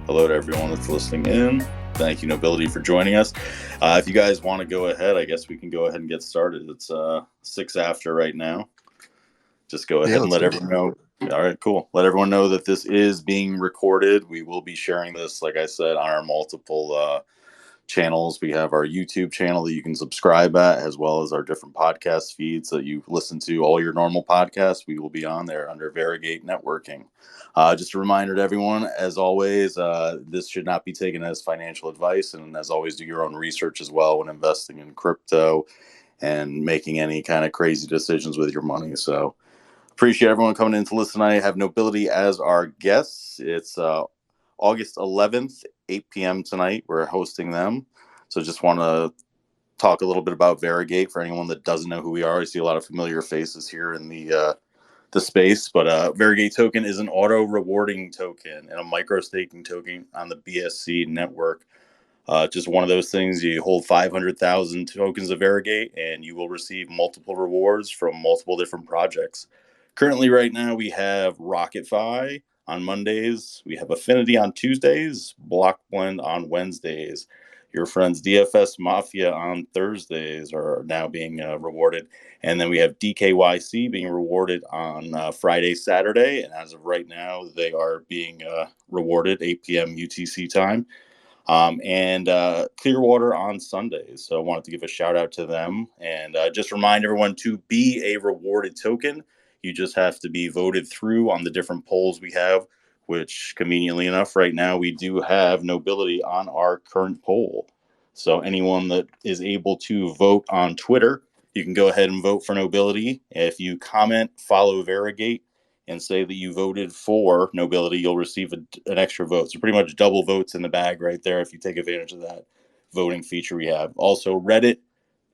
Hello to everyone that's listening in. Thank you, Nobility, for joining us. If you guys want to go ahead, I guess we can go ahead and get started. It's 6 after right now. Just go ahead and let everyone know. All right, cool. Let everyone know that this is being recorded. We will be sharing this, like I said, on our multiple channels. We have our YouTube channel that you can subscribe at, as well as our different podcast feeds that you listen to all your normal podcasts. We will be on there under Variegate Networking. Just a reminder to everyone, as always, this should not be taken as financial advice, and as always, do your own research as well when investing in crypto and making any kind of crazy decisions with your money. So appreciate everyone coming in to listen. I have Nobility as our guests. It's August 11th, 8 p.m. tonight. We're hosting them. So just want to talk a little bit about Variegate for anyone that doesn't know who we are. I see a lot of familiar faces here in the space, but Variegate token is an auto rewarding token and a micro staking token on the BSC network. Just one of those things. You hold 500,000 tokens of Variegate and you will receive multiple rewards from multiple different projects. Currently, right now, we have RocketFi on Mondays. We have Affinity on Tuesdays, Block Blend on Wednesdays. Your friends DFS Mafia on Thursdays are now being rewarded. And then we have DKYC being rewarded on Friday, Saturday. And as of right now, they are being rewarded 8 p.m. UTC time. And Clearwater on Sundays. So I wanted to give a shout out to them and just remind everyone to be a rewarded token. You just have to be voted through on the different polls we have, which conveniently enough, right now, we do have Nobility on our current poll. So anyone that is able to vote on Twitter, you can go ahead and vote for Nobility. If you comment, follow Variegate, and say that you voted for Nobility, you'll receive an extra vote. So pretty much double votes in the bag right there if you take advantage of that voting feature we have. Also Reddit,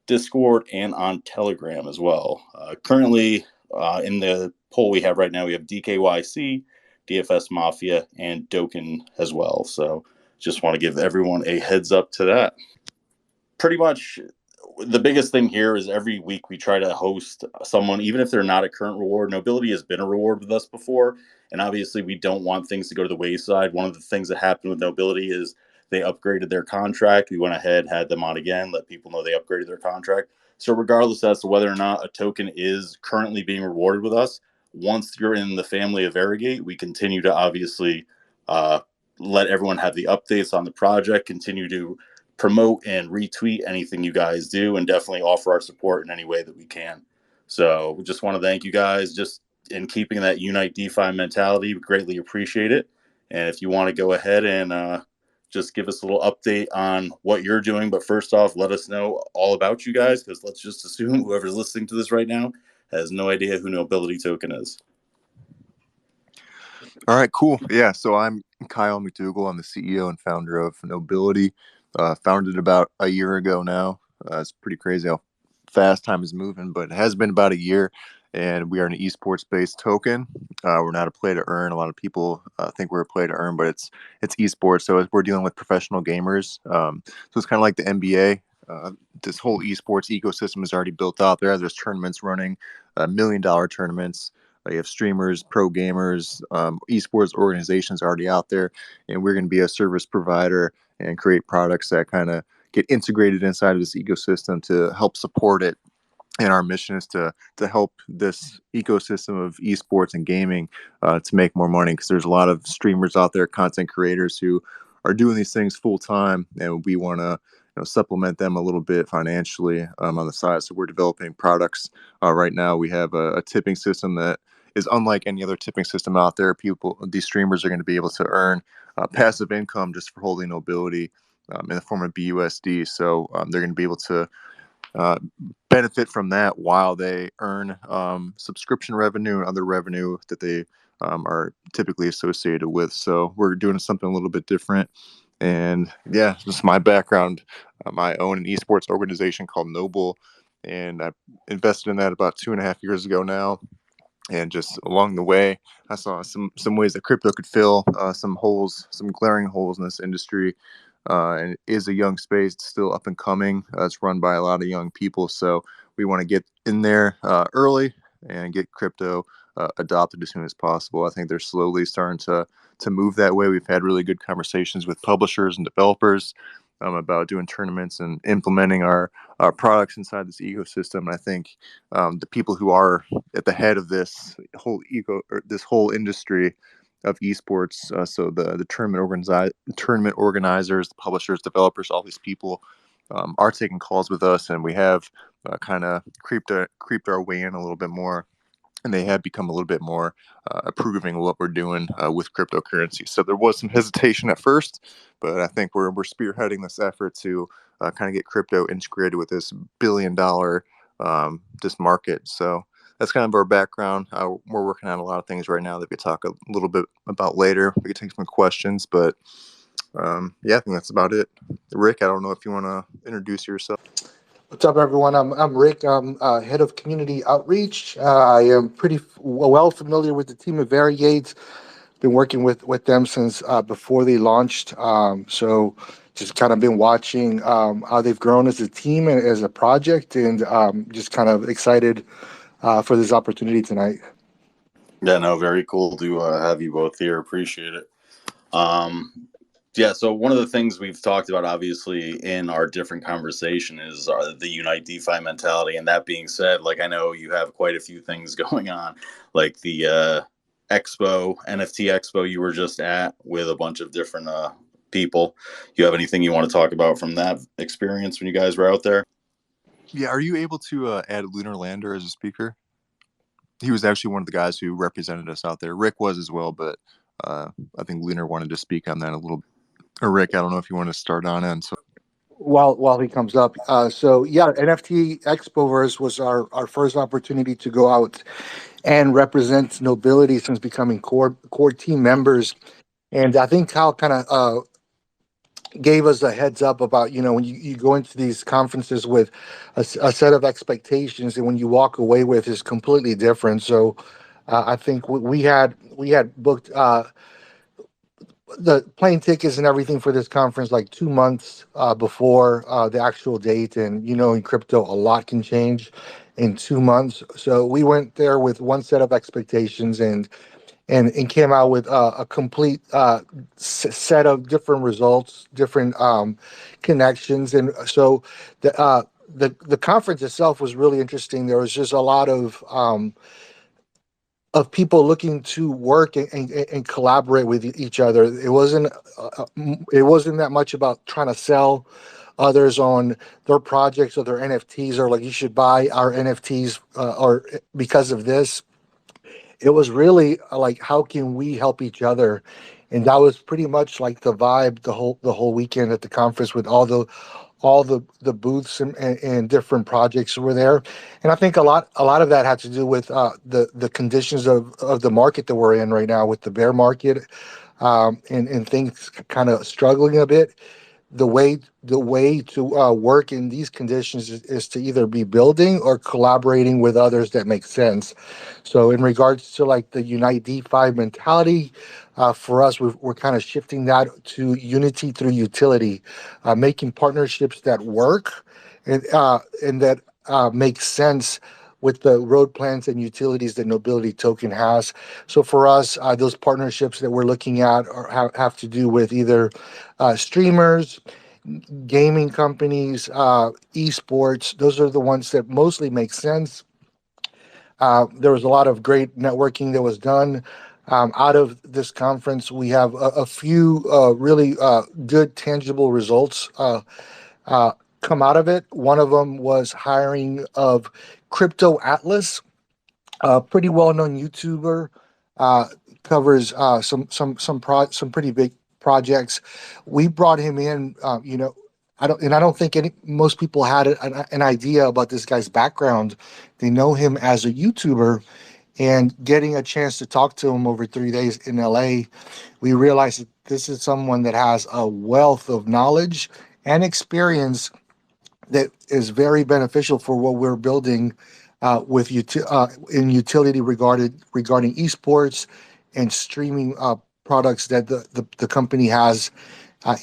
Discord, and on Telegram as well. Currently, in the poll we have right now, we have DKYC, DFS Mafia, and Doken as well. So just want to give everyone a heads up to that. Pretty much the biggest thing here is every week we try to host someone, even if they're not a current reward. Nobility has been a reward with us before, and obviously we don't want things to go to the wayside. One of the things that happened with Nobility is they upgraded their contract. We went ahead, had them on again, let people know they upgraded their contract. So regardless as to whether or not a token is currently being rewarded with us, once you're in the family of Variegate, we continue to obviously let everyone have the updates on the project, continue to promote and retweet anything you guys do, and definitely offer our support in any way that we can. So we just want to thank you guys just in keeping that Unite DeFi mentality. We greatly appreciate it. And if you want to go ahead and just give us a little update on what you're doing. But first off, let us know all about you guys, because let's just assume whoever's listening to this right now has no idea who Nobility Token is. All right, cool. Yeah, so I'm Kyle McDougall. I'm the CEO and founder of Nobility. Founded about a year ago now. It's pretty crazy how fast time is moving, but it has been about a year, and we are an esports-based token. We're not a play to earn. A lot of people think we're a play to earn, but it's esports, so we're dealing with professional gamers. So it's kind of like the NBA. This whole esports ecosystem is already built out there. There's tournaments running, $1 million tournaments. You have streamers, pro gamers, esports organizations already out there, and we're going to be a service provider and create products that kind of get integrated inside of this ecosystem to help support it. And our mission is to help this ecosystem of esports and gaming to make more money, because there's a lot of streamers out there, content creators who are doing these things full time, and we want to supplement them a little bit financially on the side. So we're developing products right now. We have a tipping system that is unlike any other tipping system out there. These streamers are going to be able to earn passive income just for holding Nobility in the form of BUSD. So they're going to be able to benefit from that while they earn subscription revenue and other revenue that they are typically associated with. So we're doing something a little bit different. And yeah, just my background. I own an esports organization called Noble, and I invested in that about 2.5 years ago now. And just along the way, I saw some ways that crypto could fill some holes, some glaring holes in this industry. And it is a young space, it's still up and coming. It's run by a lot of young people. So we want to get in there early and get crypto adopted as soon as possible. I think they're slowly starting to move that way. We've had really good conversations with publishers and developers about doing tournaments and implementing our products inside this ecosystem. And I think the people who are at the head of this whole industry of esports, so the tournament organizers, the publishers, developers, all these people are taking calls with us, and we have kind of creeped our way in a little bit more, and they have become a little bit more approving of what we're doing with cryptocurrency. So there was some hesitation at first, but I think we're spearheading this effort to kind of get crypto integrated with this $1 billion this market. So that's kind of our background. We're working on a lot of things right now that we talk a little bit about later. We can take some questions, but yeah, I think that's about it. Rick, I don't know if you want to introduce yourself. What's up, everyone? I'm Rick. I'm head of community outreach. I am pretty well familiar with the team at Variegate. Been working with them since before they launched. So just kind of been watching how they've grown as a team and as a project, and just kind of excited for this opportunity tonight. Yeah, no, very cool to have you both here. Appreciate it. Yeah, so one of the things we've talked about, obviously, in our different conversation is the Unite DeFi mentality. And that being said, like, I know you have quite a few things going on, like the expo, NFT expo you were just at with a bunch of different people. You have anything you want to talk about from that experience when you guys were out there? Yeah, are you able to add Lunar Lander as a speaker? He was actually one of the guys who represented us out there. Rick was as well, but I think Lunar wanted to speak on that a little bit. Or Rick, I don't know if you want to start on it. So While he comes up, so yeah, NFT Expoverse was our first opportunity to go out and represent Nobility since becoming core team members. And I think Kyle kind of gave us a heads up about, when you go into these conferences with a set of expectations, and when you walk away with is completely different. So I think we had booked the plane tickets and everything for this conference like 2 months before the actual date. And in crypto, a lot can change in 2 months. So we went there with one set of expectations, and came out with a complete set of different results, different connections. And so the conference itself was really interesting. There was just a lot of people looking to work and collaborate with each other. It wasn't that much about trying to sell others on their projects or their NFTs, or like, you should buy our NFTs or because of this. It was really like, how can we help each other? And that was pretty much like the vibe the whole weekend at the conference, with all the booths and different projects were there. And I think a lot of that had to do with the conditions of the market that we're in right now, with the bear market, and things kind of struggling a bit. The way to work in these conditions is to either be building or collaborating with others that make sense. So in regards to like the Unite DeFi mentality, for us, we're kind of shifting that to unity through utility, making partnerships that work, and that make sense with the road plans and utilities that Nobility Token has. So for us, those partnerships that we're looking at have to do with either streamers, gaming companies, esports. Those are the ones that mostly make sense. There was a lot of great networking that was done out of this conference. We have a few really good, tangible results come out of it. One of them was hiring of Crypto Atlas, a pretty well-known YouTuber, uh, covers some pretty big projects. We brought him in. I don't think most people had an idea about this guy's background. They know him as a YouTuber, and getting a chance to talk to him over 3 days in LA, we realized that this is someone that has a wealth of knowledge and experience that is very beneficial for what we're building in utility regarding esports and streaming products that the company has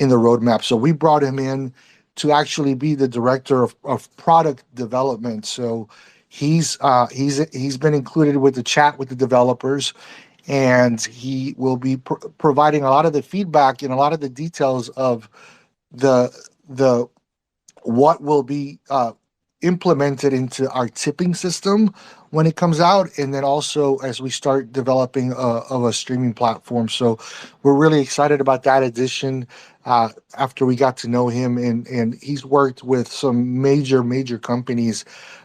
in the roadmap. So we brought him in to actually be the director of product development. So He's been included with the chat with the developers, and he will be providing a lot of the feedback and a lot of the details of the the what will be implemented into our tipping system when it comes out, and then also as we start developing of a streaming platform. So we're really excited about that addition. After we got to know him, and he's worked with some major companies,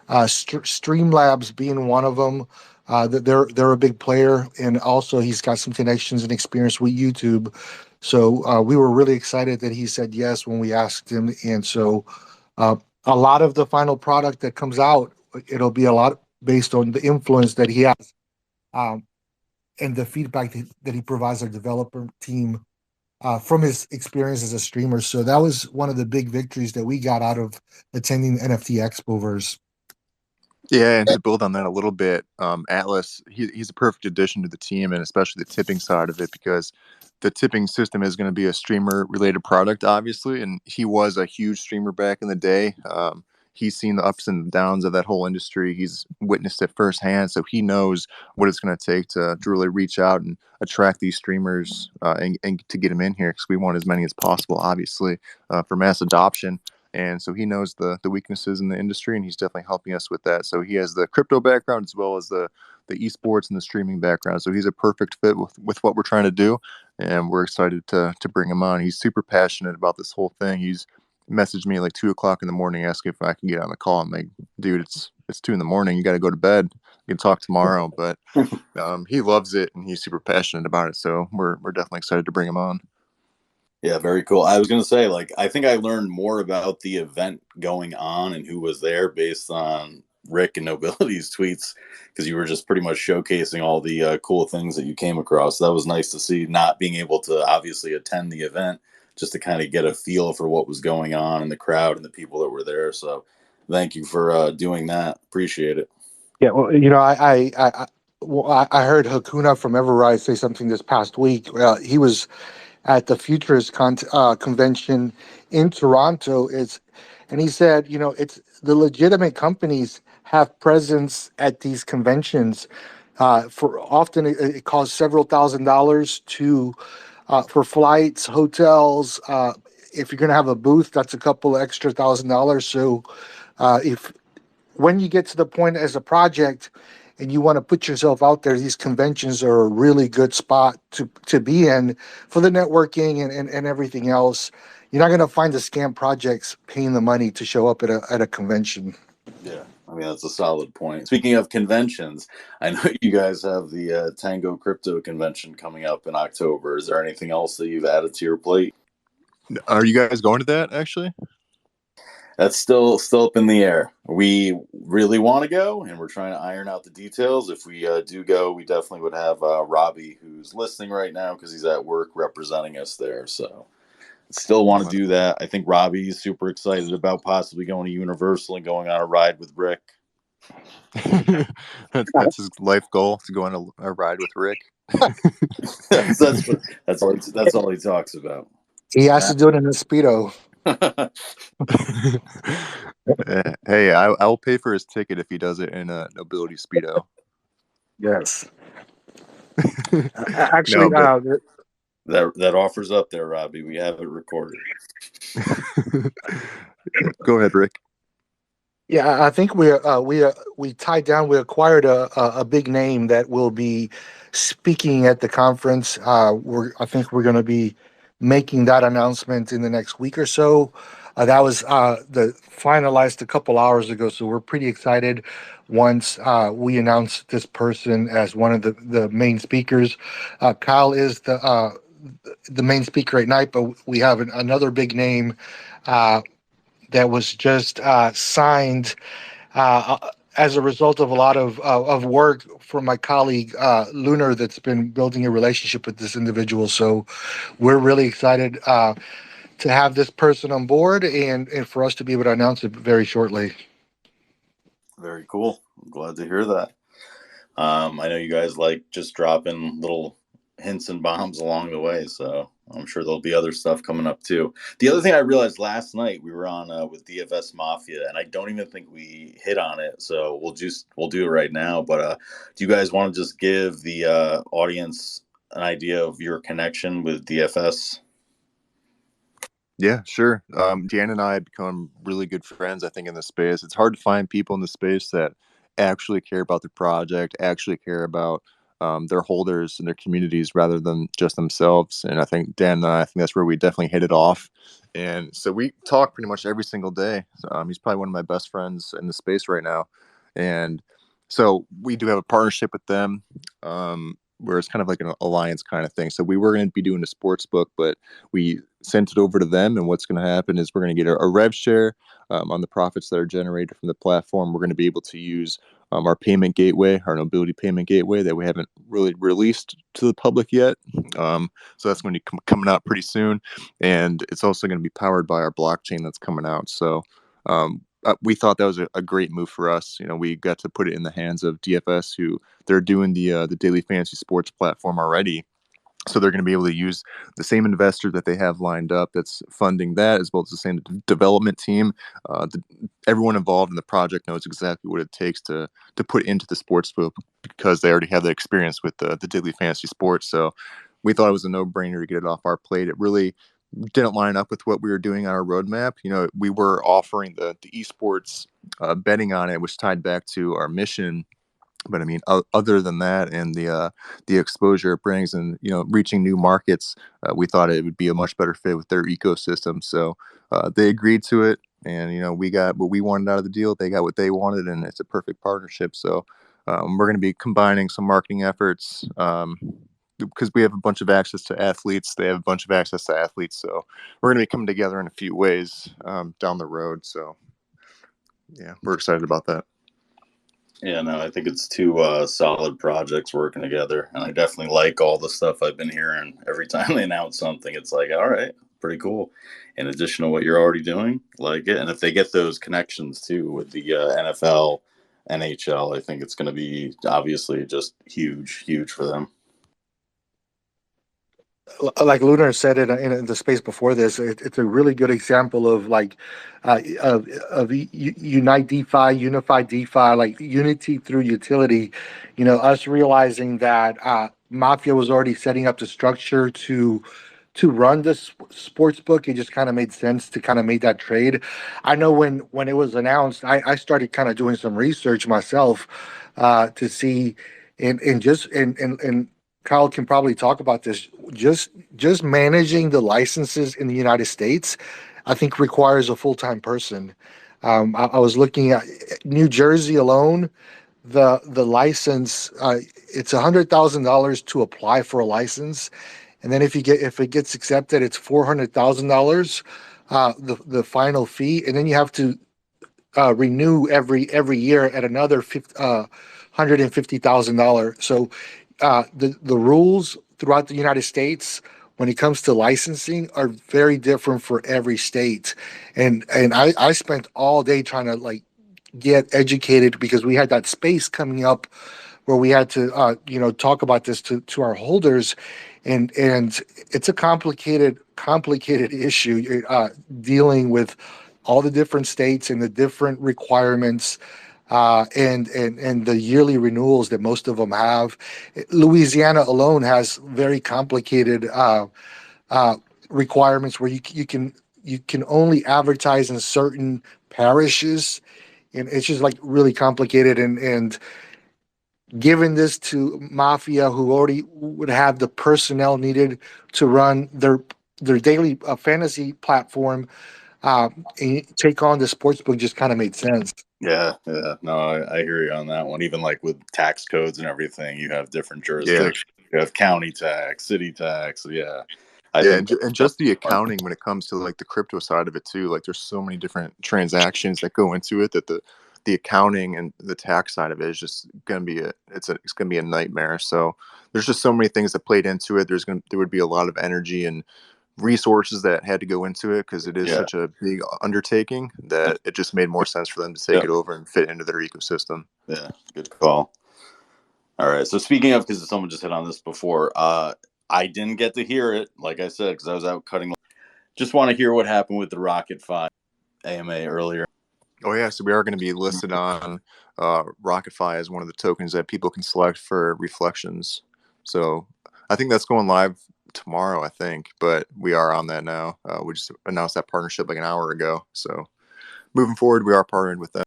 Streamlabs being one of them. They're a big player, and also he's got some connections and experience with YouTube. So we were really excited that he said yes when we asked him, and so uh, a lot of the final product that comes out, it'll be a lot based on the influence that he has, um, and the feedback that he provides our developer team from his experience as a streamer. So that was one of the big victories that we got out of attending NFT Expovers. Yeah, and to build on that a little bit, Atlas, he's a perfect addition to the team, and especially the tipping side of it, because the tipping system is going to be a streamer-related product, obviously, and he was a huge streamer back in the day. He's seen the ups and downs of that whole industry. He's witnessed it firsthand, so he knows what it's going to take to really reach out and attract these streamers and to get them in here, because we want as many as possible, obviously, for mass adoption. And so he knows the weaknesses in the industry, and he's definitely helping us with that. So he has the crypto background as well as the esports and the streaming background. So he's a perfect fit with what we're trying to do, and we're excited to bring him on. He's super passionate about this whole thing. He's messaged me at like 2 o'clock in the morning asking if I can get on the call. I'm like, dude, it's 2 in the morning. You got to go to bed. We can talk tomorrow. But he loves it, and he's super passionate about it. So we're definitely excited to bring him on. Yeah, very cool. I was going to say, like, I think I learned more about the event going on and who was there based on Rick and Nobility's tweets, because you were just pretty much showcasing all the cool things that you came across. So that was nice to see, not being able to obviously attend the event, just to kind of get a feel for what was going on in the crowd and the people that were there. So thank you for doing that. Appreciate it. Yeah, well, I heard Hakuna from Everrise say something this past week. He was at the Futurist convention in Toronto. And he said, it's the legitimate companies have presence at these conventions. For often, it costs several $1,000s to for flights, hotels. If you're going to have a booth, that's a couple extra $1,000. So, if when you get to the point as a project and you want to put yourself out there, these conventions are a really good spot to be in for the networking and everything else. You're not going to find the scam projects paying the money to show up at a convention. Yeah, I mean, that's a solid point. Speaking of conventions, I know you guys have the Tango Crypto Convention coming up in October. Is there anything else that you've added to your plate? Are you guys going to that, actually? That's still up in the air. We really want to go, and we're trying to iron out the details. If we do go, we definitely would have Robbie, who's listening right now because he's at work, representing us there. So still want to do that. I think Robbie's super excited about possibly going to Universal and going on a ride with Rick. That's his life goal, to go on a ride with Rick. that's all he talks about. He has to do it in a Speedo. Hey, I'll pay for his ticket if he does it in a Nobility Speedo. Yes. Actually, no, that offer's up there, Robbie. We have it recorded. Go ahead, Rick. Yeah, I think we tied down. We acquired a big name that will be speaking at the conference. I think we're going to be making that announcement in the next week or so. That was the finalized a couple hours ago, so we're pretty excited. Once we announced this person as one of the main speakers, Kyle is the main speaker at night, but we have another big name. That was just signed as a result of a lot of work from my colleague Lunar, that's been building a relationship with this individual. So we're really excited to have this person on board and for us to be able to announce it very shortly. Very cool. I'm glad to hear that. I know you guys like just dropping little hints and bombs along the way. So I'm sure there'll be other stuff coming up too. The other thing I realized last night, we were on with DFS Mafia, and I don't even think we hit on it. So we'll do it right now. But do you guys want to just give the audience an idea of your connection with DFS? Yeah, sure. Jan and I have become really good friends, I think, in the space. It's hard to find people in the space that actually care about the project, actually care about their holders and their communities rather than just themselves. And I think Dan and I think that's where we definitely hit it off. And so we talk pretty much every single day. He's probably one of my best friends in the space right now. And so we do have a partnership with them. Where it's kind of like an alliance kind of thing. So we were going to be doing a sports book, but we sent it over to them. And what's going to happen is we're going to get a rev share on the profits that are generated from the platform. We're going to be able to use our payment gateway, our Nobility payment gateway that we haven't really released to the public yet. So that's going to be coming out pretty soon. And it's also going to be powered by our blockchain that's coming out. So we thought that was a great move for us. We got to put it in the hands of DFS, who they're doing the daily fantasy sports platform already. So they're going to be able to use the same investor that they have lined up that's funding that, as well as the same development team. Everyone involved in the project knows exactly what it takes to put into the sports book because they already have the experience with the daily fantasy sports. So we thought it was a no-brainer to get it off our plate. It really didn't line up with what we were doing on our roadmap. We were offering the esports betting on it, which tied back to our mission. But I mean, other than that, and the exposure it brings, and reaching new markets, we thought it would be a much better fit with their ecosystem. So they agreed to it, and we got what we wanted out of the deal. They got what they wanted, and it's a perfect partnership. So we're going to be combining some marketing efforts. Because we have a bunch of access to athletes, they have a bunch of access to athletes. So we're going to be coming together in a few ways down the road. So yeah, we're excited about that. Yeah, no, I think it's two solid projects working together, and I definitely like all the stuff I've been hearing. Every time they announce something, it's like, all right, pretty cool. In addition to what you're already doing, like it. And if they get those connections too with the NFL, NHL, I think it's going to be obviously just huge, huge for them. Like Lunar said it in the space before this, it's a really good example of unite DeFi, unified DeFi, like unity through utility. Us realizing that Mafia was already setting up the structure to run this sports book. It just kind of made sense to kind of make that trade. I know when it was announced, I started kind of doing some research myself to see and Kyle can probably talk about this. Just managing the licenses in the United States, I think requires a full-time person. I was looking at New Jersey alone. The license, it's $100,000 to apply for a license, and then if it gets accepted, it's $400,000, the final fee, and then you have to renew every year at another $150,000. So the rules throughout the United States when it comes to licensing are very different for every state, and I spent all day trying to get educated because we had that space coming up where we had to talk about this to our holders, and it's a complicated issue dealing with all the different states and the different requirements and the yearly renewals that most of them have. Louisiana alone has very complicated requirements where you can only advertise in certain parishes, and it's just like really complicated. And giving this to Mafia, who already would have the personnel needed to run their daily fantasy platform, and take on the sportsbook just kind of made sense. Yeah. No, I hear you on that one. Even like with tax codes and everything, you have different jurisdictions. Yeah. You have county tax, city tax. Yeah. And just the accounting when it comes to like the crypto side of it too. Like there's so many different transactions that go into it that the accounting and the tax side of it is just gonna be it's gonna be a nightmare. So there's just so many things that played into it. There would be a lot of energy and resources that had to go into it because it is such a big undertaking that it just made more sense for them to take it over and fit into their ecosystem. Yeah, good call. All right. So speaking of, because someone just hit on this before, I didn't get to hear it, like I said, because I was out cutting. Just want to hear what happened with the Rocket 5 AMA earlier. Oh yeah, so we are going to be listed on Rocketfi as one of the tokens that people can select for reflections. So I think that's going live tomorrow, I think, but we are on that now. We just announced that partnership like an hour ago. So moving forward, we are partnered with them.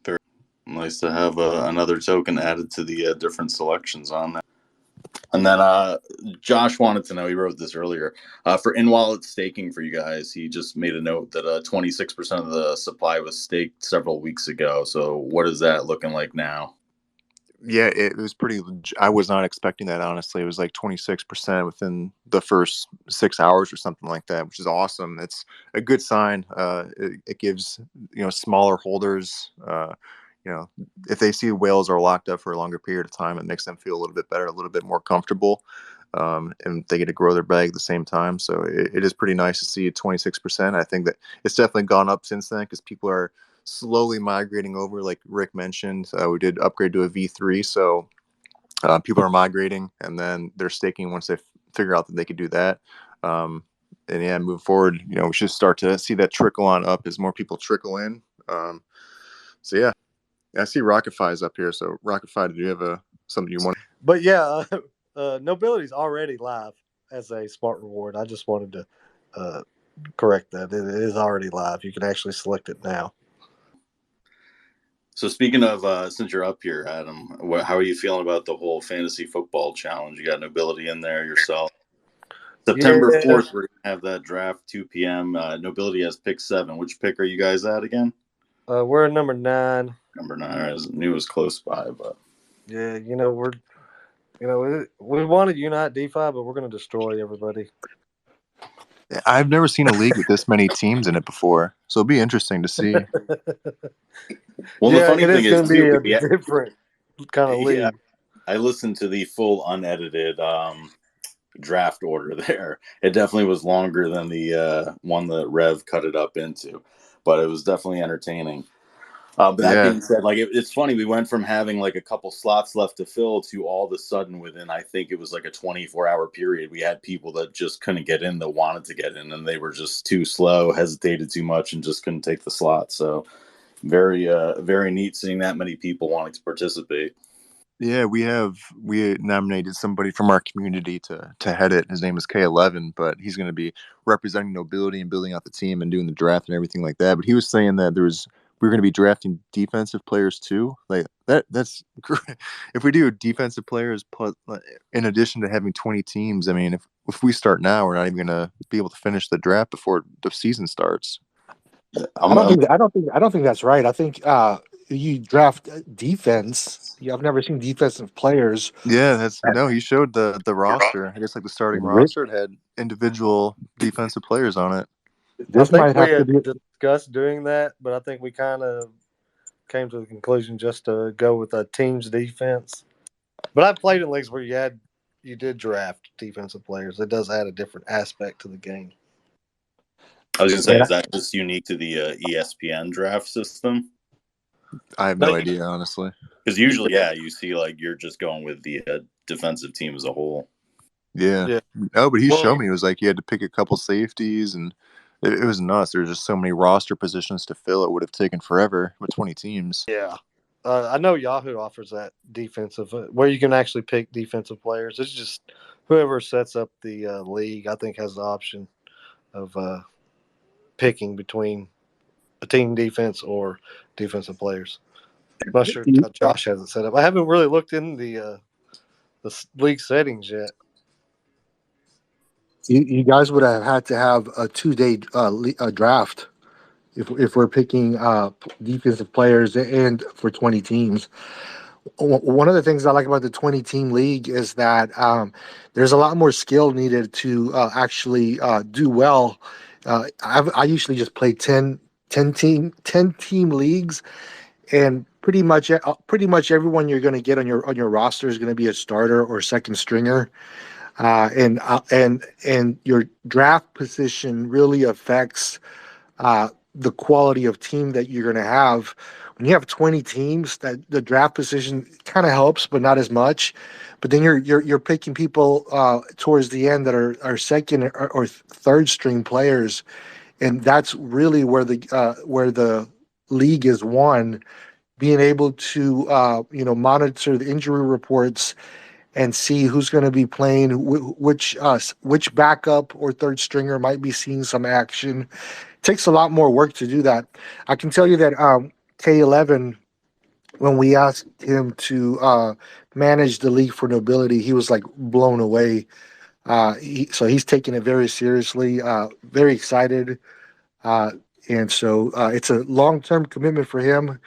Very nice to have another token added to the different selections on there. And then Josh wanted to know, he wrote this earlier, for in-wallet staking for you guys, he just made a note that 26% of the supply was staked several weeks ago. So what is that looking like now? Yeah, it was pretty. I was not expecting that, honestly. It was like 26% within the first 6 hours or something like that, which is awesome. It's a good sign. It gives smaller holders, if they see whales are locked up for a longer period of time, it makes them feel a little bit better, a little bit more comfortable, and they get to grow their bag at the same time. So it is pretty nice to see 26%. I think that it's definitely gone up since then because people are slowly migrating over. Like Rick mentioned, we did upgrade to a V3, so people are migrating and then they're staking once they figure out that they could do that. And yeah, move forward, we should start to see that trickle on up as more people trickle in. So yeah, I see Rocketfi is up here. So Rocketfi, did you have something you want? But yeah, Nobility is already live as a smart reward. I just wanted to correct that. It is already live. You can actually select it now. So speaking of, since you're up here, Adam, how are you feeling about the whole fantasy football challenge? You got Nobility in there yourself. September 4th, we're going to have that draft, 2 p.m. Nobility has pick 7. Which pick are you guys at again? We're at number 9. Number 9. I knew it was close by, but yeah, we want to unite DeFi, but we're going to destroy everybody. I've never seen a league with this many teams in it before, so it'll be interesting to see. Well, the funny thing is going to be a different kind of league. Yeah, I listened to the full unedited draft order there. It definitely was longer than the one that Rev cut it up into, but it was definitely entertaining. But that being said, like it's funny, we went from having like a couple slots left to fill to all of a sudden within, I think it was like a 24-hour period, we had people that just couldn't get in that wanted to get in, and they were just too slow, hesitated too much, and just couldn't take the slot. So very neat seeing that many people wanting to participate. Yeah, we nominated somebody from our community to head it. His name is K11, but he's going to be representing Nobility and building out the team and doing the draft and everything like that. But he was saying that we're going to be drafting defensive players too. Like that's great. If we do defensive players plus, in addition to having 20 teams, I mean, if we start now, we're not even going to be able to finish the draft before the season starts. I don't think that's right. I think you draft defense. I've never seen defensive players. Yeah, he showed the roster. I guess like the starting roster, it had individual defensive players on it. I think we had discussed doing that, but I think we kind of came to the conclusion just to go with a team's defense. But I've played in leagues where you did draft defensive players. It does add a different aspect to the game. I was going to say, is that just unique to the ESPN draft system? I have no idea, honestly. Because usually, you see like you're just going with the defensive team as a whole. Yeah. No, but he showed me. It was like you had to pick a couple safeties, and it was nuts. There were just so many roster positions to fill. It would have taken forever with 20 teams. Yeah. I know Yahoo offers that defensive, where you can actually pick defensive players. It's just whoever sets up the league, I think, has the option of picking between a team defense or defensive players. I'm not sure how Josh has it set up. I haven't really looked in the league settings yet. You guys would have had to have a 2-day draft if we're picking defensive players and for 20 teams. One of the things I like about the 20-team league is that there's a lot more skill needed to actually do well. I usually just play 10 team leagues, and pretty much everyone you're going to get on your roster is going to be a starter or second stringer. And your draft position really affects the quality of team that you're going to have. When you have 20 teams, that the draft position kind of helps, but not as much. But then you're picking people towards the end that are second or third string players, and that's really where the league is won. Being able to monitor the injury reports and see who's going to be playing, which backup or third stringer might be seeing some action. It takes a lot more work to do that. I can tell you that K11, when we asked him to manage the league for Nobility, he was like blown away. So he's taking it very seriously, very excited. Uh, and so it's a long-term commitment for him.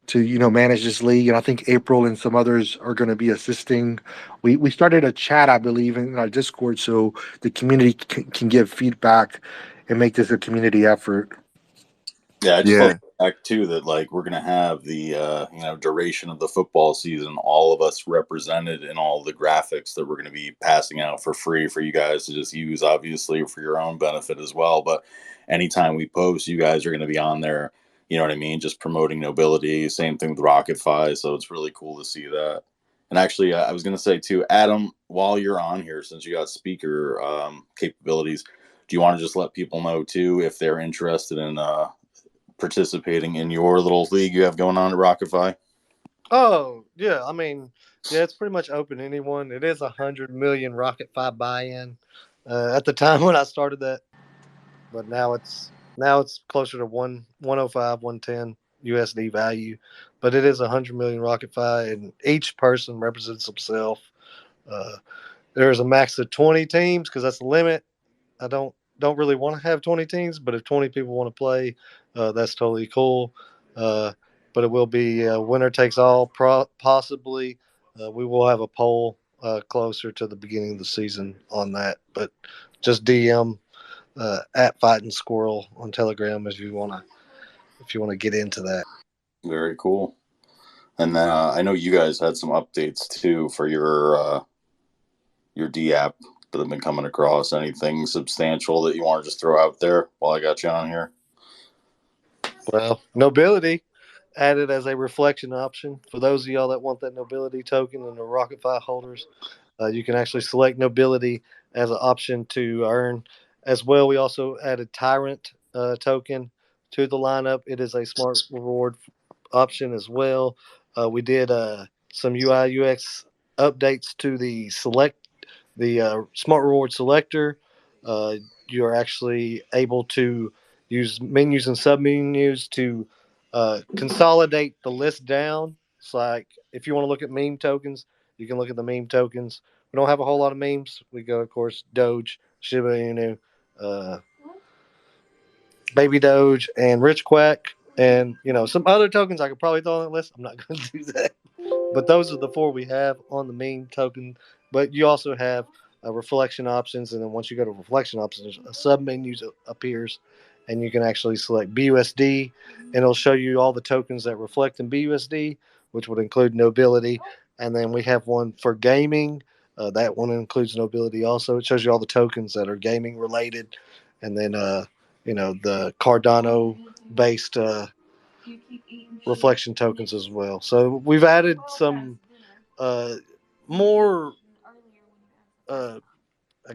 To manage this league, and I think April and some others are going to be assisting. We started a chat, I believe, in our Discord, so the community can give feedback and make this a community effort. Yeah, I just love the fact too that like we're gonna have the duration of the football season, all of us represented in all the graphics that we're gonna be passing out for free for you guys to just use, obviously for your own benefit as well. But anytime we post, you guys are gonna be on there. You know what I mean? Just promoting Nobility. Same thing with Rocket So it's really cool to see that. And actually, I was gonna say too, Adam, while you're on here, since you got speaker capabilities, do you want to just let people know too if they're interested in participating in your little league you have going on at Rockify? Oh yeah, I mean, yeah, it's pretty much open to anyone. It is 100 million Rocket5 buy-in at the time when I started that, but now it's closer to 105, 110 USD value. But it is 100 million Rocket5, and each person represents himself. Uh, there's a max of 20 teams because that's the limit. I don't really want to have 20 teams, but if 20 people want to play, that's totally cool. Uh, but it will be winner takes all, possibly. We will have a poll closer to the beginning of the season on that. But just DM at Fighting Squirrel on Telegram if you want to get into that. Very cool. And then I know you guys had some updates too for your D app that have been coming across. Anything substantial that you want to just throw out there while I got you on here? Well, Nobility added as a reflection option for those of y'all that want that Nobility token and the Rocket5 holders. You can actually select Nobility as an option to earn. As well, we also added Tyrant token to the lineup. It is a smart reward option as well. We did some UI UX updates to the smart reward selector. You are actually able to use menus and submenus to consolidate the list down. It's like if you want to look at meme tokens, you can look at the meme tokens. We don't have a whole lot of memes. We go, of course, Doge, Shiba Inu, Baby Doge, and Rich Quack, and some other tokens I could probably throw on that list. I'm not going to do that. But those are the four we have on the meme token. But you also have reflection options, and then once you go to reflection options, a sub menu appears, and you can actually select BUSD, and it'll show you all the tokens that reflect in BUSD, which would include Nobility. And then we have one for gaming. That one includes Nobility also. It shows you all the tokens that are gaming related, and then the Cardano based reflection tokens as well. So we've added some more, I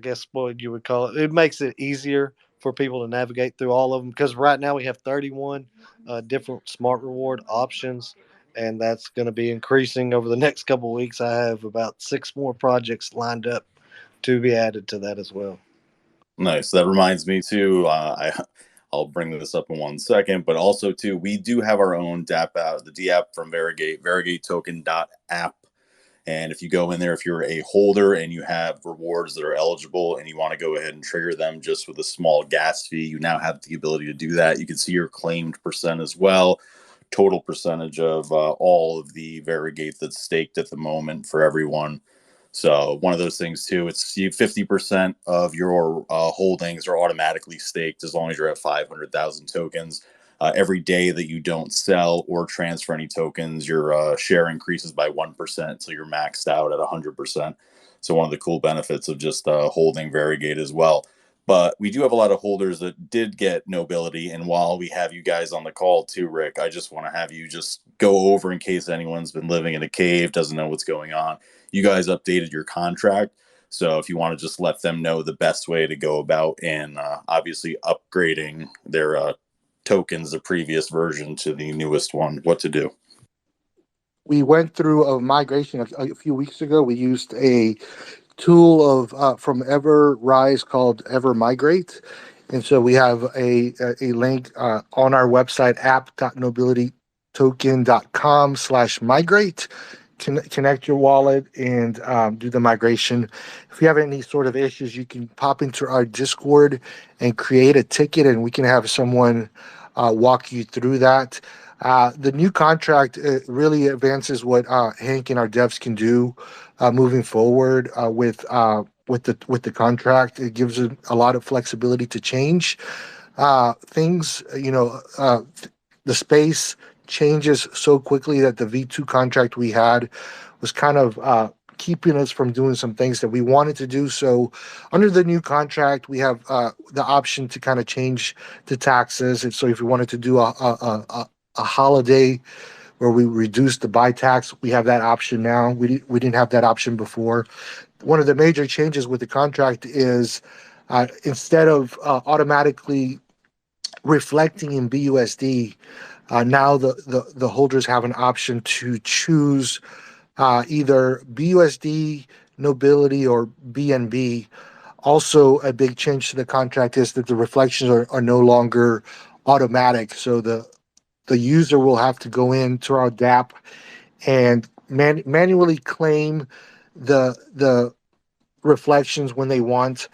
guess what you would call it. It makes it easier for people to navigate through all of them because right now we have 31 different smart reward options, and that's going to be increasing over the next couple of weeks. I have about 6 more projects lined up to be added to that as well. Nice. That reminds me too. I'll bring this up in 1 second, but also too, we do have our own DApp app, the D app from Variegate, variegate-token.app. And if you go in there, if you're a holder and you have rewards that are eligible and you want to go ahead and trigger them just with a small gas fee, you now have the ability to do that. You can see your claimed percent as well, total percentage of all of the Variegate that's staked at the moment for everyone. So one of those things too, it's 50% of your holdings are automatically staked as long as you're at 500,000 tokens. Every day that you don't sell or transfer any tokens, your share increases by 1% until you're maxed out at 100%. So one of the cool benefits of just holding Variegate as well. But we do have a lot of holders that did get Nobility. And while we have you guys on the call too, Rick, I just want to have you just go over, in case anyone's been living in a cave, doesn't know what's going on. You guys updated your contract. So if you want to just let them know the best way to go about in obviously upgrading their tokens, the previous version to the newest one, what to do. We went through a migration a few weeks ago. We used a tool of from Everrise called Evermigrate, and so we have a link on our website app.nobilitytoken.com/migrate. Connect your wallet and do the migration. If you have any sort of issues, you can pop into our Discord and create a ticket, and we can have someone walk you through that. The new contract really advances what Hank and our devs can do moving forward with the contract. It gives them a lot of flexibility to change things. The space changes so quickly that the V2 contract we had was kind of keeping us from doing some things that we wanted to do. So under the new contract, we have the option to kind of change the taxes. And so if we wanted to do a holiday where we reduce the buy tax, we have that option now. We didn't have that option before. One of the major changes with the contract is instead of automatically reflecting in BUSD, now the holders have an option to choose either BUSD, Nobility, or BNB. Also, a big change to the contract is that the reflections are no longer automatic. So the user will have to go into our DApp and manually claim the reflections when they want.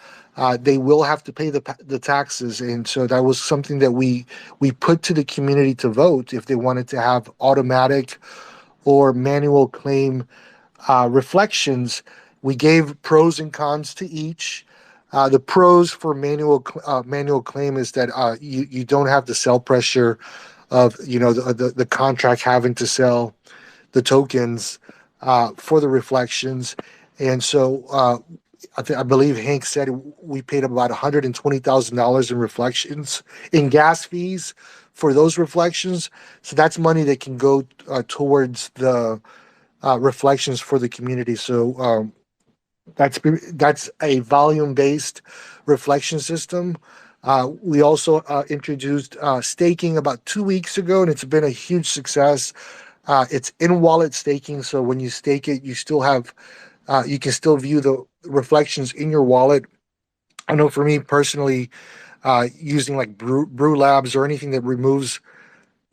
They will have to pay the taxes, and so that was something that we put to the community to vote if they wanted to have automatic or manual claim reflections. We gave pros and cons to each. The pros for manual claim is that you don't have the sell pressure of the contract having to sell the tokens for the reflections, and so I believe Hank said we paid about $120,000 in reflections in gas fees for those reflections. So that's money that can go towards the reflections for the community. So that's a volume-based reflection system. We also introduced staking about 2 weeks ago, and it's been a huge success. It's in-wallet staking, so when you stake it, you can still view the reflections in your wallet. I know for me personally, using like Brew Labs or anything that removes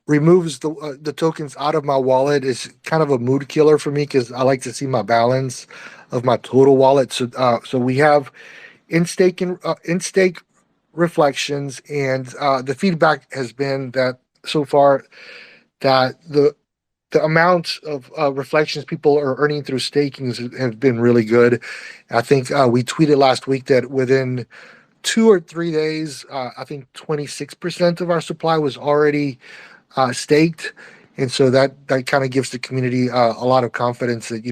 the tokens out of my wallet is kind of a mood killer for me because I like to see my balance of my total wallet. So we have in stake reflections, and the feedback has been that so far that the amount of reflections people are earning through staking have been really good. I think we tweeted last week that within 2 or 3 days, I think 26% of our supply was already staked, and so that kind of gives the community a lot of confidence that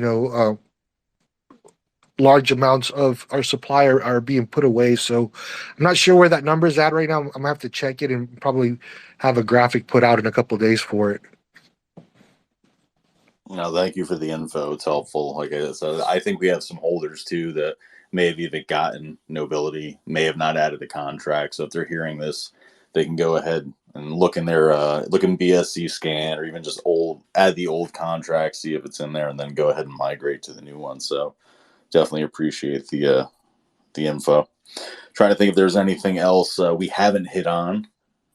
large amounts of our supply are being put away. So I'm not sure where that number is at right now. I'm gonna have to check it and probably have a graphic put out in a couple of days for it. No, thank you for the info. It's helpful. Like I said, I think we have some holders too that may have even gotten Nobility, may have not added a contract. So if they're hearing this, they can go ahead and look in their look in BSC scan or even just add the old contract, see if it's in there, and then go ahead and migrate to the new one. So definitely appreciate the info. Trying to think if there's anything else we haven't hit on.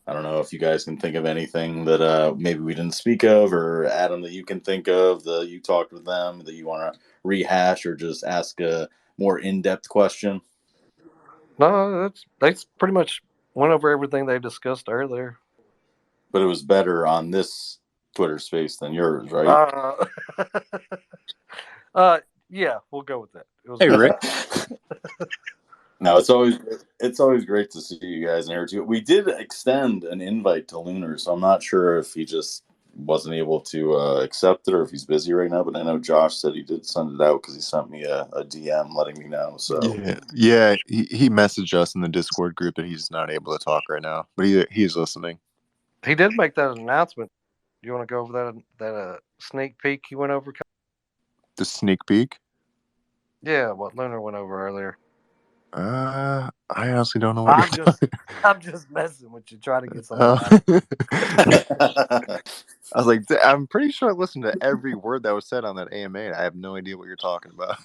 I don't know if you guys can think of anything that maybe we didn't speak of, or Adam, that you can think of that you talked with them that you want to rehash or just ask a more in-depth question. No, that's pretty much went over everything they discussed earlier. But it was better on this Twitter space than yours, right? Yeah, we'll go with that. It was Hey, Rick. No, it's always great to see you guys in here too. We did extend an invite to Lunar, so I'm not sure if he just wasn't able to accept it, or if he's busy right now. But I know Josh said he did send it out because he sent me a DM letting me know. So yeah, he messaged us in the Discord group that he's not able to talk right now, but he's listening. He did make that announcement. Do you want to go over that sneak peek he went over? The sneak peek? Yeah, what Lunar went over earlier. I honestly don't know what I'm just messing with you, trying to get something I was like, I'm pretty sure I listened to every word that was said on that AMA. And I have no idea what you're talking about.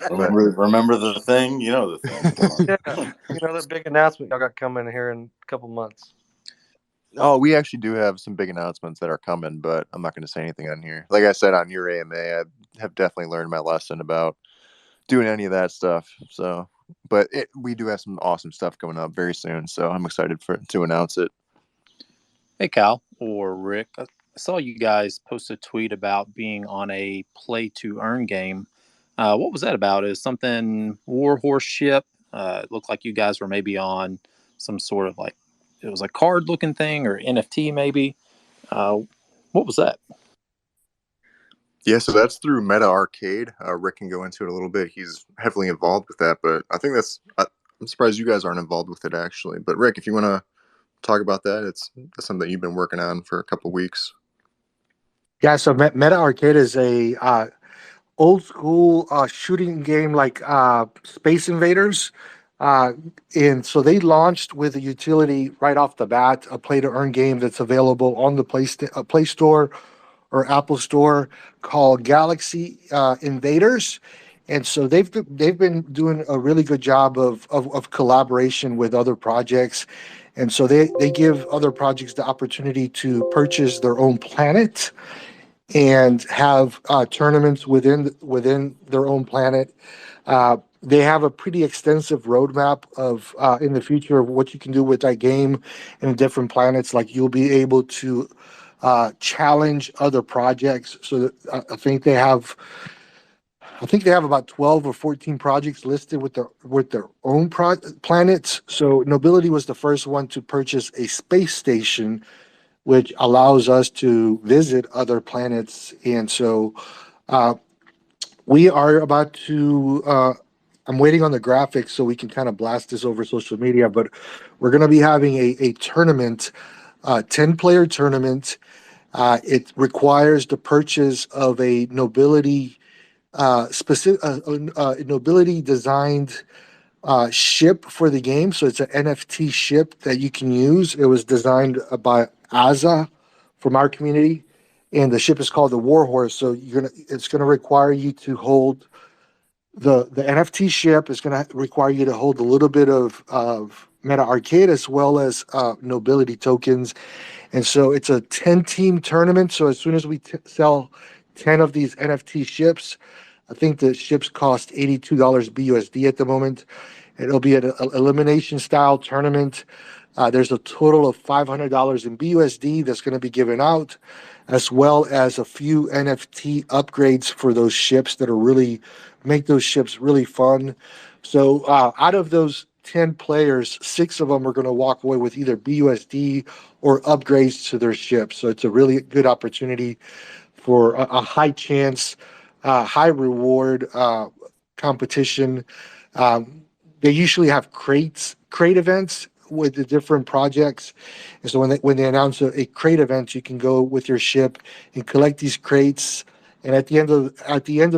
remember the thing? You know the thing. Yeah, that big announcement y'all got coming here in a couple months. Oh, we actually do have some big announcements that are coming, but I'm not going to say anything on here. Like I said on your AMA, I have definitely learned my lesson about doing any of that stuff. So, but we do have some awesome stuff coming up very soon. So I'm excited to announce it. Hey, Kyle or Rick, I saw you guys post a tweet about being on a play to earn game. What was that about? Is something Warhorse ship? It looked like you guys were maybe on some sort of it was a card looking thing or NFT maybe. What was that? Yeah, so that's through Meta Arcade. Rick can go into it a little bit. He's heavily involved with that, but I think I'm surprised you guys aren't involved with it actually. But Rick, if you want to talk about that, that's something that you've been working on for a couple of weeks. Yeah, so Meta Arcade is a old school shooting game like Space Invaders. And so they launched with a utility right off the bat, a play to earn game that's available on the Play Store or Apple Store called Galaxy Invaders. And so they've been doing a really good job of collaboration with other projects. And so they give other projects the opportunity to purchase their own planet and have tournaments within their own planet. They have a pretty extensive roadmap of in the future of what you can do with that game and different planets. Like you'll be able to challenge other projects. So I think they have. I think they have about 12 or 14 projects listed with their own planets. So Nobility was the first one to purchase a space station which allows us to visit other planets. And so we are about to, I'm waiting on the graphics so we can kind of blast this over social media, but we're going to be having a tournament, 10-player tournament. It requires the purchase of a Nobility Nobility designed ship for the game. So it's an NFT ship that you can use. It was designed by Aza from our community, and the ship is called the Warhorse. So it's gonna require you to hold the NFT ship. Is gonna require you to hold a little bit of Meta Arcade as well as Nobility tokens. And so it's a 10-team tournament. So as soon as we sell 10 of these NFT ships, I think the ships cost $82 BUSD at the moment. It'll be an elimination style tournament. There's a total of $500 in BUSD that's going to be given out, as well as a few NFT upgrades for those ships that are really make those ships really fun. So out of those 10 players, 6 of them are going to walk away with either BUSD or upgrades to their ships. So it's a really good opportunity for a high chance, high reward competition. They usually have crate events with the different projects, and so when they announce a crate event, you can go with your ship and collect these crates. And at the end of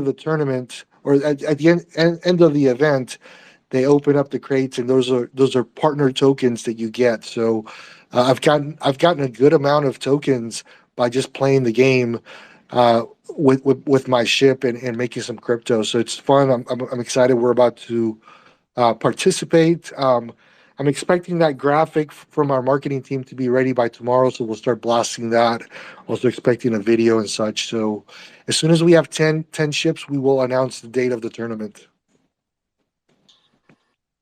the tournament, or at the end of the event, they open up the crates, and those are partner tokens that you get. So I've gotten a good amount of tokens by just playing the game with my ship and making some crypto. So it's fun. I'm excited. We're about to participate. I'm expecting that graphic from our marketing team to be ready by tomorrow, so we'll start blasting that. Also expecting a video and such. So as soon as we have 10 ships, we will announce the date of the tournament.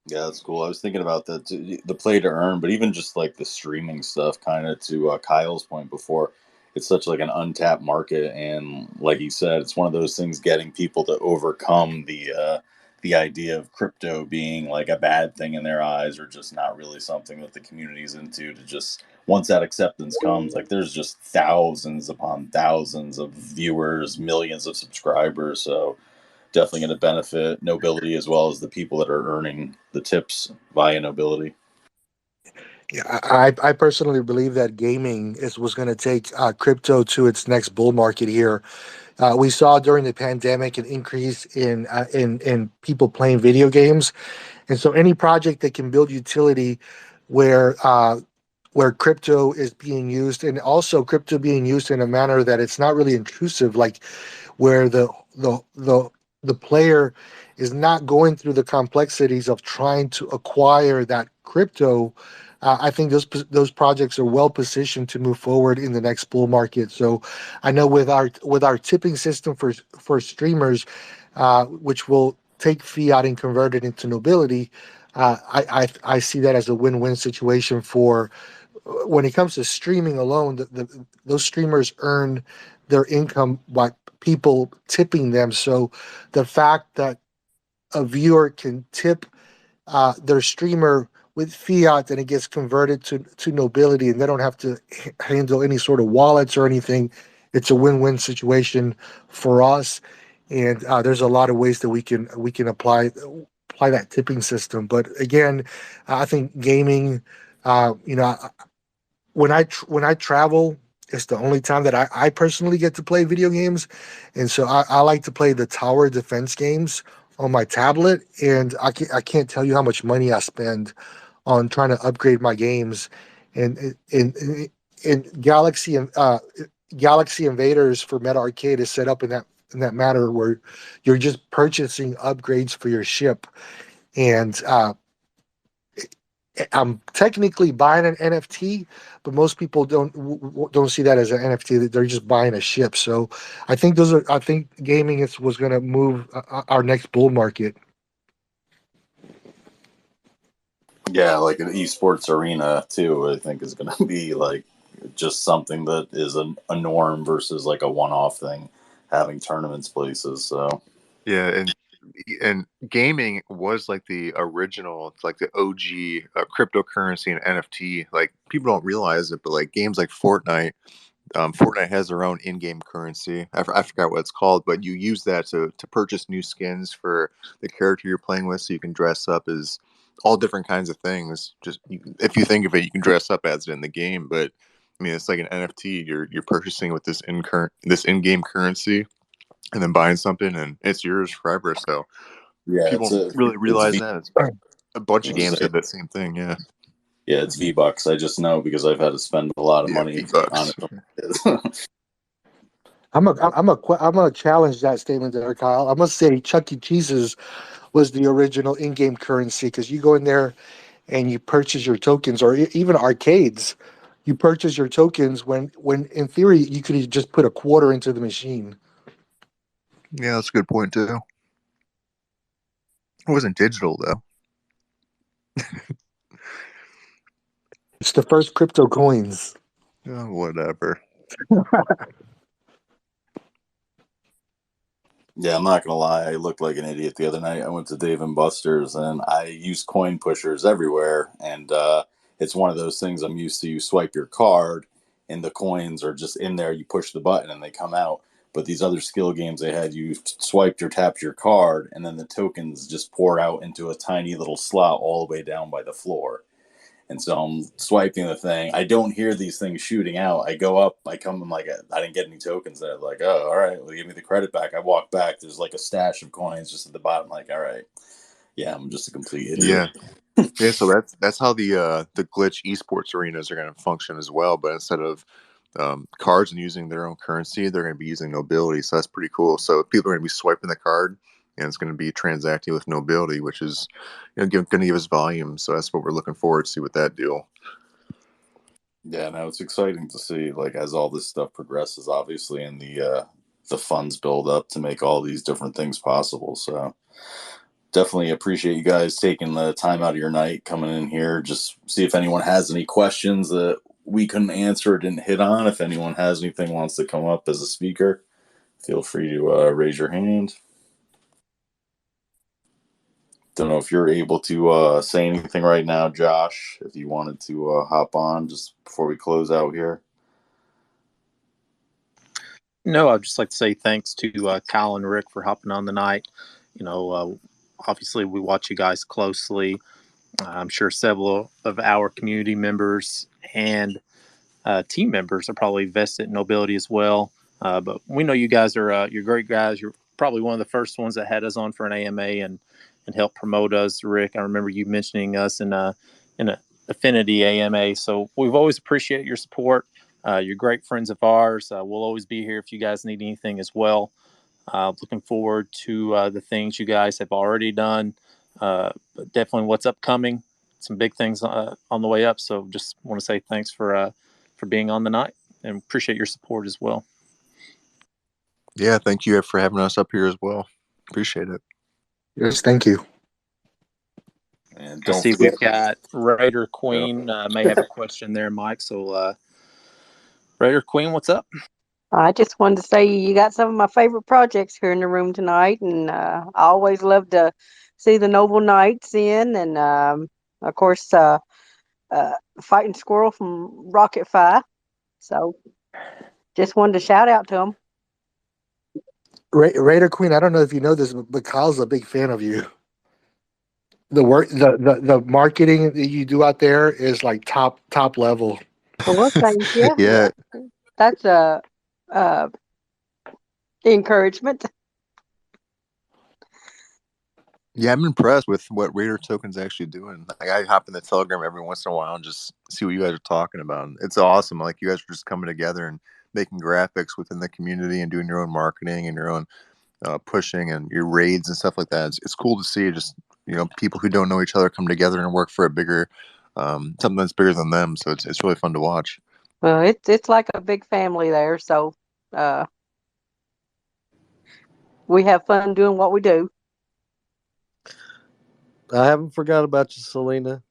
Yeah, that's cool. I was thinking about the play to earn, but even just like the streaming stuff, kind of to Kyle's point before, it's such like an untapped market, and like you said, it's one of those things getting people to overcome the the idea of crypto being like a bad thing in their eyes, or just not really something that the community's into, to just, once that acceptance comes, like there's just thousands upon thousands of viewers, millions of subscribers. So definitely going to benefit Nobility as well as the people that are earning the tips via Nobility. Yeah, I personally believe that gaming was going to take crypto to its next bull market here. We saw during the pandemic an increase in people playing video games, and so any project that can build utility where where crypto is being used, and also crypto being used in a manner that it's not really intrusive, like where the player is not going through the complexities of trying to acquire that crypto. I think those projects are well positioned to move forward in the next bull market. So, I know with our tipping system for streamers, which will take fiat and convert it into Nobility, I see that as a win-win situation for when it comes to streaming alone. Those streamers earn their income by people tipping them. So the fact that a viewer can tip their streamer with fiat and it gets converted to Nobility, and they don't have to handle any sort of wallets or anything, it's a win-win situation for us. And there's a lot of ways that we can apply that tipping system. But again, I think gaming, you know, when I travel, it's the only time that I personally get to play video games, and so I like to play the tower defense games on my tablet. And I can't tell you how much money I spend on trying to upgrade my games, and Galaxy and Galaxy Invaders for Meta Arcade is set up in that manner where you're just purchasing upgrades for your ship, and I'm technically buying an NFT, but most people don't see that as an NFT. That they're just buying a ship. So I think gaming was going to move our next bull market. Yeah, like an esports arena too, I think is going to be like just something that is a norm versus like a one-off thing, having tournaments places. So Yeah, and gaming was like the original, it's like the OG cryptocurrency and NFT. Like people don't realize it, but like games like Fortnite, Fortnite has their own in-game currency. I forgot what it's called, but you use that to purchase new skins for the character you're playing with, so you can dress up as all different kinds of things. Just if you think of it, you can dress up as it in the game, but I mean it's like an NFT. You're purchasing with this in-game currency, and then buying something, and it's yours forever. So yeah, people don't really it's realize that. It's a bunch of games have that same thing. Yeah, yeah, it's V-Bucks. I just know because I've had to spend a lot of yeah, money on V-Bucks. it. I'm gonna challenge that statement there, Kyle. I must say Chuck E. Cheese's was the original in-game currency, because you go in there and you purchase your tokens, or even arcades, you purchase your tokens when in theory you could just put a quarter into the machine. Yeah, that's a good point too. It wasn't digital though. It's the first crypto coins. Oh, whatever. Yeah, I'm not gonna lie. I looked like an idiot the other night. I went to Dave and Buster's and I use coin pushers everywhere. And it's one of those things I'm used to. You swipe your card, and the coins are just in there. You push the button, and they come out. But these other skill games they had, you swiped or tapped your card, and then the tokens just pour out into a tiny little slot all the way down by the floor. And so I'm swiping the thing. I don't hear these things shooting out. I go up, I come, I'm like, I didn't get any tokens there. Like, oh, all right, well, give me the credit back. I walk back. There's like a stash of coins just at the bottom. Like, all right, yeah, I'm just a complete idiot. Yeah. So that's how the glitch esports arenas are going to function as well. But instead of cards and using their own currency, they're going to be using Nobility. So that's pretty cool. So people are going to be swiping the card, and it's going to be transacting with Nobility, which is going to give us volume. So that's what we're looking forward to see with that deal. Yeah, no, it's exciting to see, like, as all this stuff progresses, obviously, and the funds build up to make all these different things possible. So definitely appreciate you guys taking the time out of your night coming in here. Just see if anyone has any questions that we couldn't answer or didn't hit on. If anyone has anything wants to come up as a speaker, feel free to raise your hand. Don't know if you're able to say anything right now, Josh, if you wanted to hop on just before we close out here. No, I'd just like to say thanks to Kyle and Rick for hopping on the night. Obviously, we watch you guys closely. I'm sure several of our community members and team members are probably vested in Nobility as well. But we know you guys are you're great guys. You're probably one of the first ones that had us on for an AMA and helped promote us. Rick, I remember you mentioning us in a Affinity AMA. So we've always appreciated your support. You're great friends of ours. We'll always be here if you guys need anything as well. Looking forward to the things you guys have already done, but definitely what's upcoming. Some big things on the way up. So just want to say thanks for being on the night and appreciate your support as well. Yeah, thank you for having us up here as well. Appreciate it. Yes, thank you. And I don't see forget, we've got Raider Queen may have a question there, Mike. So Raider Queen, what's up? I just wanted to say you got some of my favorite projects here in the room tonight, and I always love to see the Noble Knights in, and of course, Fighting Squirrel from Rocket Fi. So just wanted to shout out to them. Raider Queen, I don't know if you know this, but Kyle's a big fan of you. The work, the marketing that you do out there is like top level. Well, thank you. Yeah. That's a encouragement. Yeah, I'm impressed with what Raider Token's actually doing. Like, I hop in the Telegram every once in a while and just see what you guys are talking about. It's awesome. Like, you guys are just coming together and making graphics within the community and doing your own marketing and your own pushing and your raids and stuff like that. It's cool to see just, people who don't know each other come together and work for a bigger, something that's bigger than them. So it's really fun to watch. Well, it's like a big family there, so we have fun doing what we do. I haven't forgot about you, Selena.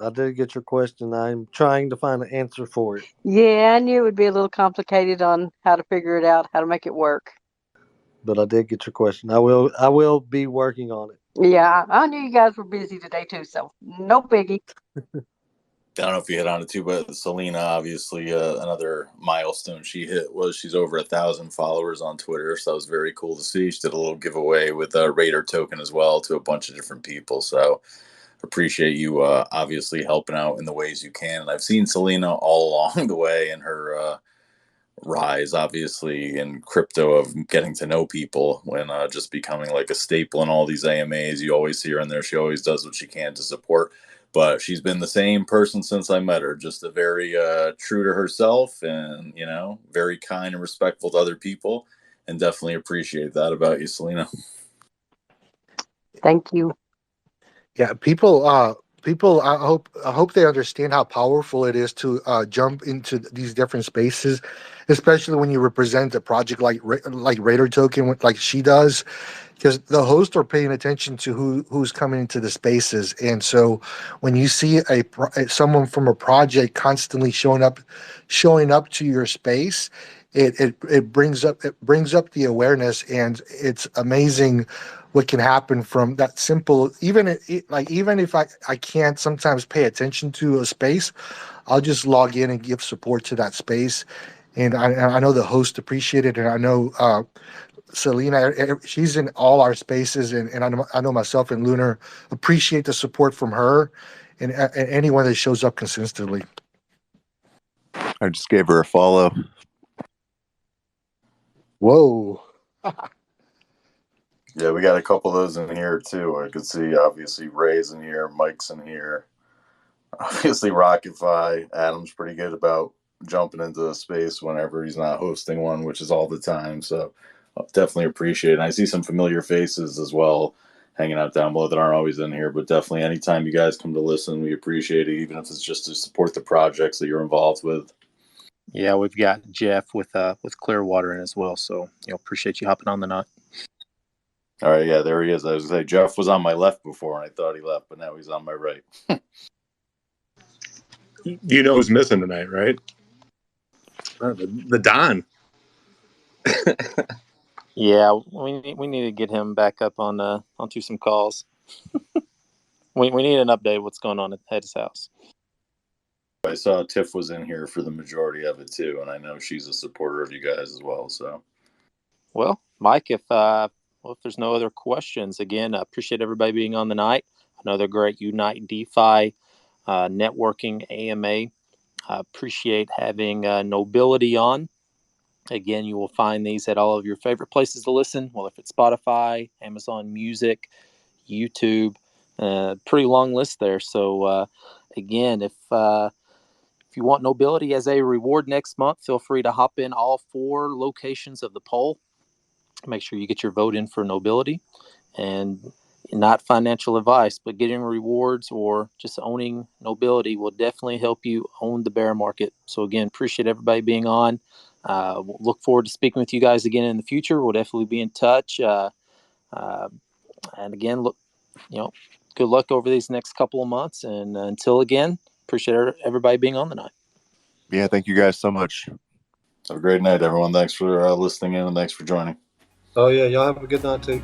I did get your question. I'm trying to find an answer for it. Yeah, I knew it would be a little complicated on how to figure it out, how to make it work. But I did get your question. I will be working on it. Yeah, I knew you guys were busy today too, so no biggie. I don't know if you hit on it too, but Selena, obviously, another milestone she hit was she's over 1,000 followers on Twitter. So that was very cool to see. She did a little giveaway with a Raider token as well to a bunch of different people. So appreciate you obviously helping out in the ways you can. And I've seen Selena all along the way in her rise, obviously, in crypto of getting to know people when just becoming like a staple in all these AMAs. You always see her in there. She always does what she can to support. But she's been the same person since I met her, just a very true to herself and, very kind and respectful to other people. And definitely appreciate that about you, Selena. Thank you. Yeah, people. I hope they understand how powerful it is to jump into these different spaces, especially when you represent a project like Raider Token, like she does, because the hosts are paying attention to who's coming into the spaces, and so when you see someone from a project constantly showing up to your space, it brings up the awareness, and it's amazing what can happen from that simple. Even if I can't sometimes pay attention to a space, I'll just log in and give support to that space, and I know the host appreciate it, and I know Selena, she's in all our spaces, and I know myself and Lunar appreciate the support from her and anyone that shows up consistently. I just gave her a follow. Whoa. Yeah, we got a couple of those in here too. I could see obviously Ray's in here, Mike's in here. Obviously Rocketfi. Adam's pretty good about jumping into the space whenever he's not hosting one, which is all the time. So I'll definitely appreciate it. And I see some familiar faces as well hanging out down below that aren't always in here. But definitely anytime you guys come to listen, we appreciate it, even if it's just to support the projects that you're involved with. Yeah, we've got Jeff with Clearwater in as well. So appreciate you hopping on the night. All right, yeah, there he is. I was going to say Jeff was on my left before, and I thought he left, but now he's on my right. You know who's missing tonight, right? The Don. Yeah, we need to get him back up onto some calls. We need an update. What's going on at his house? I saw Tiff was in here for the majority of it too, and I know she's a supporter of you guys as well. So, well, Mike, if there's no other questions, again, I appreciate everybody being on the night. Another great Unite DeFi networking AMA. I appreciate having Nobility on. Again, you will find these at all of your favorite places to listen. Well, if it's Spotify, Amazon Music, YouTube, pretty long list there. So, again, if you want Nobility as a reward next month, feel free to hop in all 4 locations of the poll. Make sure you get your vote in for Nobility. And not financial advice, but getting rewards or just owning Nobility will definitely help you own the bear market. So again, appreciate everybody being on. We'll look forward to speaking with you guys again in the future. We'll definitely be in touch. And again, good luck over these next couple of months. And until again, appreciate everybody being on the night. Yeah, thank you guys so much. Have a great night, everyone. Thanks for listening in, and thanks for joining. Oh yeah, y'all have a good night too.